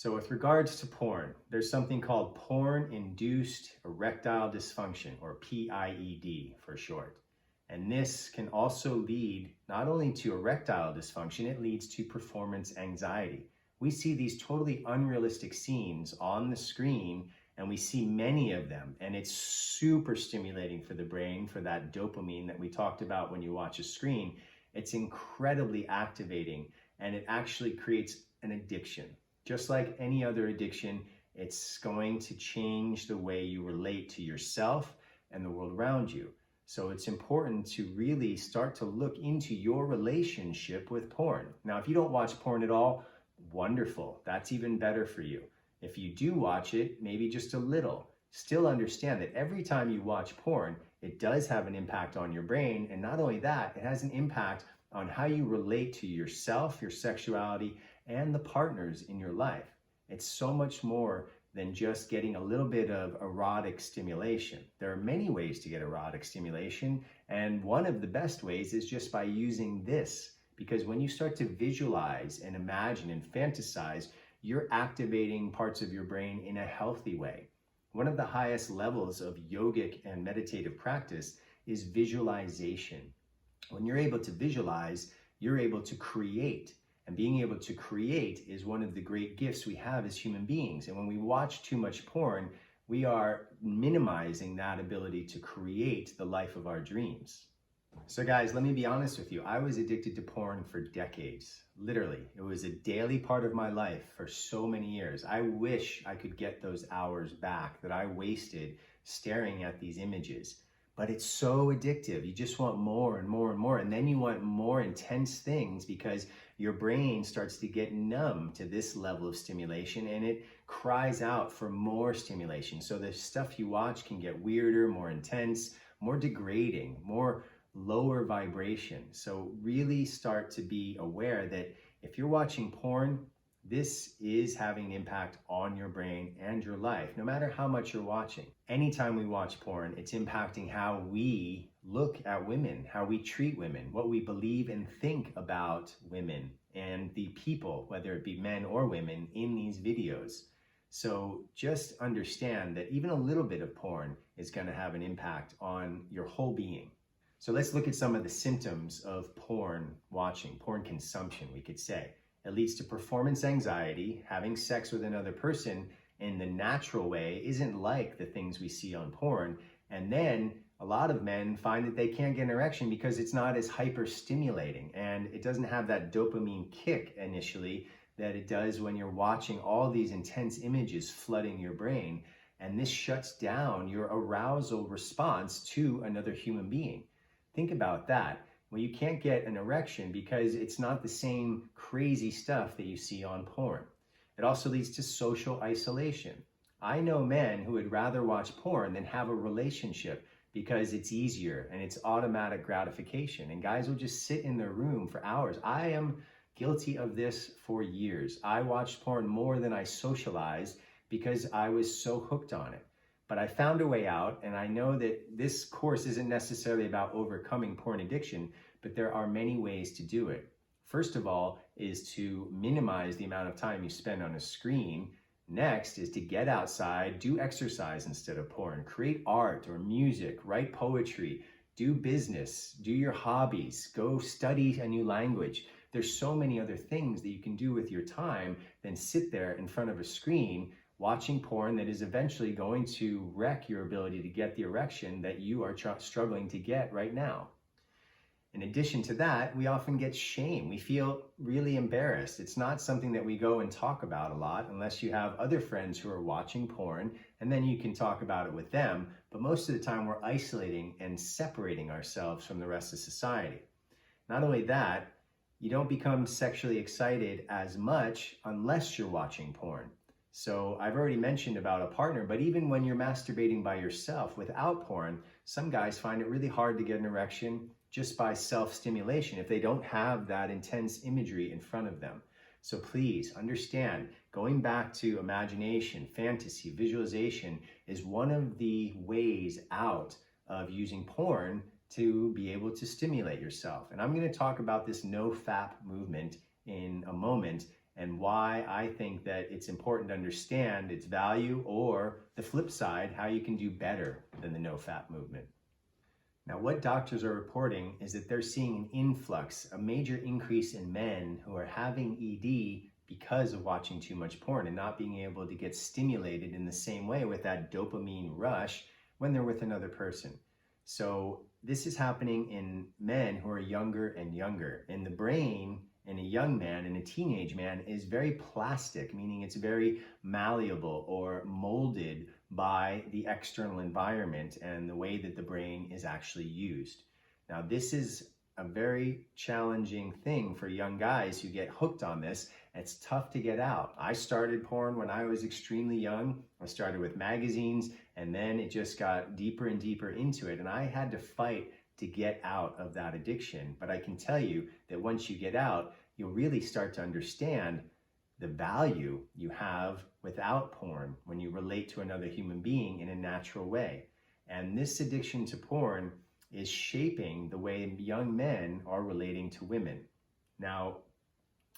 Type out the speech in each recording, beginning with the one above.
So with regards to porn, there's something called porn-induced erectile dysfunction, or PIED for short. And this can also lead not only to erectile dysfunction, it leads to performance anxiety. We see these totally unrealistic scenes on the screen, and we see many of them, and it's super stimulating for the brain, for that dopamine that we talked about when you watch a screen. It's incredibly activating, and it actually creates an addiction. Just like any other addiction, it's going to change the way you relate to yourself and the world around you. So it's important to really start to look into your relationship with porn. Now, if you don't watch porn at all, wonderful. That's even better for you. If you do watch it, maybe just a little, still understand that every time you watch porn, it does have an impact on your brain. And not only that, it has an impact on how you relate to yourself, your sexuality, and the partners in your life. It's so much more than just getting a little bit of erotic stimulation. There are many ways to get erotic stimulation, and one of the best ways is just by using this, because when you start to visualize and imagine and fantasize, you're activating parts of your brain in a healthy way. One of the highest levels of yogic and meditative practice is visualization. When you're able to visualize, you're able to create. And being able to create is one of the great gifts we have as human beings. And when we watch too much porn, we are minimizing that ability to create the life of our dreams. So guys, let me be honest with you. I was addicted to porn for decades. Literally, it was a daily part of my life for so many years. I wish I could get those hours back that I wasted staring at these images. But it's so addictive. You just want more and more and more. And then you want more intense things because your brain starts to get numb to this level of stimulation and it cries out for more stimulation. So the stuff you watch can get weirder, more intense, more degrading, more lower vibration. So really start to be aware that if you're watching porn, this is having an impact on your brain and your life, no matter how much you're watching. Anytime we watch porn, it's impacting how we look at women, how we treat women, what we believe and think about women and the people, whether it be men or women, in these videos. So just understand that even a little bit of porn is going to have an impact on your whole being. So let's look at some of the symptoms of porn watching, porn consumption, we could say. It leads to performance anxiety. Having sex with another person in the natural way isn't like the things we see on porn. And then a lot of men find that they can't get an erection because it's not as hyper stimulating and it doesn't have that dopamine kick initially that it does when you're watching all these intense images flooding your brain. And this shuts down your arousal response to another human being. Think about that. Well, you can't get an erection because it's not the same crazy stuff that you see on porn. It also leads to social isolation. I know men who would rather watch porn than have a relationship because it's easier and it's automatic gratification. And guys will just sit in their room for hours. I am guilty of this for years. I watched porn more than I socialized because I was so hooked on it. But I found a way out, and I know that this course isn't necessarily about overcoming porn addiction, but there are many ways to do it. First of all is to minimize the amount of time you spend on a screen. Next is to get outside, do exercise instead of porn, create art or music, write poetry, do business, do your hobbies, go study a new language. There's so many other things that you can do with your time than sit there in front of a screen watching porn that is eventually going to wreck your ability to get the erection that you are struggling to get right now. In addition to that, we often get shame. We feel really embarrassed. It's not something that we go and talk about a lot unless you have other friends who are watching porn, and then you can talk about it with them. But most of the time we're isolating and separating ourselves from the rest of society. Not only that, you don't become sexually excited as much unless you're watching porn. So I've already mentioned about a partner, but even when you're masturbating by yourself without porn, some guys find it really hard to get an erection just by self-stimulation if they don't have that intense imagery in front of them. So please understand, going back to imagination, fantasy, visualization is one of the ways out of using porn to be able to stimulate yourself. And I'm going to talk about this no-fap movement in a moment and why I think that it's important to understand its value, or the flip side, how you can do better than the no-fap movement. Now, what doctors are reporting is that they're seeing an influx, a major increase in men who are having ED because of watching too much porn and not being able to get stimulated in the same way with that dopamine rush when they're with another person. So this is happening in men who are younger and younger. And the brain in a young man and a teenage man is very plastic, meaning it's very malleable or molded by the external environment and the way that the brain is actually used. Now, this is a very challenging thing for young guys who get hooked on this. It's tough to get out. I started porn when I was extremely young. I started with magazines, and then it just got deeper and deeper into it. And I had to fight to get out of that addiction. But I can tell you that once you get out, you'll really start to understand the value you have without porn when you relate to another human being in a natural way. And this addiction to porn is shaping the way young men are relating to women. Now,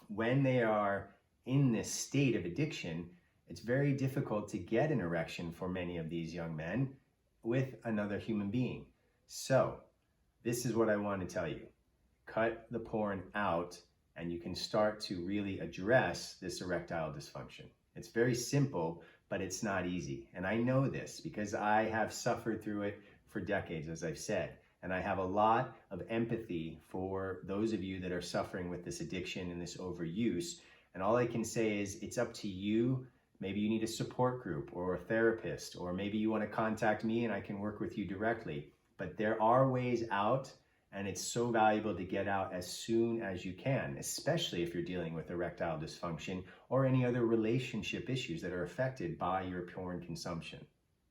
when they are in this state of addiction, it's very difficult to get an erection for many of these young men with another human being. So, this is what I want to tell you. Cut the porn out, and you can start to really address this erectile dysfunction. It's very simple, but it's not easy. And I know this because I have suffered through it for decades, as I've said. And I have a lot of empathy for those of you that are suffering with this addiction and this overuse. And all I can say is it's up to you. Maybe you need a support group or a therapist, or maybe you want to contact me and I can work with you directly. But there are ways out, and it's so valuable to get out as soon as you can, especially if you're dealing with erectile dysfunction or any other relationship issues that are affected by your porn consumption.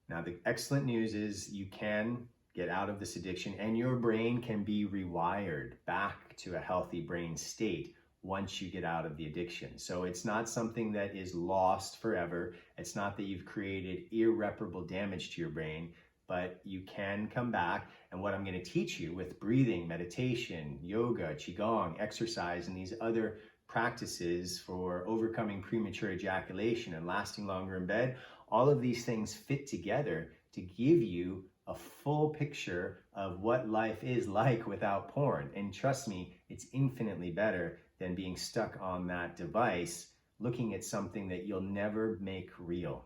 Now, the excellent news is you can get out of this addiction, and your brain can be rewired back to a healthy brain state once you get out of the addiction. So it's not something that is lost forever. It's not that you've created irreparable damage to your brain, but you can come back. And what I'm going to teach you with breathing, meditation, yoga, Qigong, exercise, and these other practices for overcoming premature ejaculation and lasting longer in bed, all of these things fit together to give you a full picture of what life is like without porn. And trust me, it's infinitely better than being stuck on that device, looking at something that you'll never make real.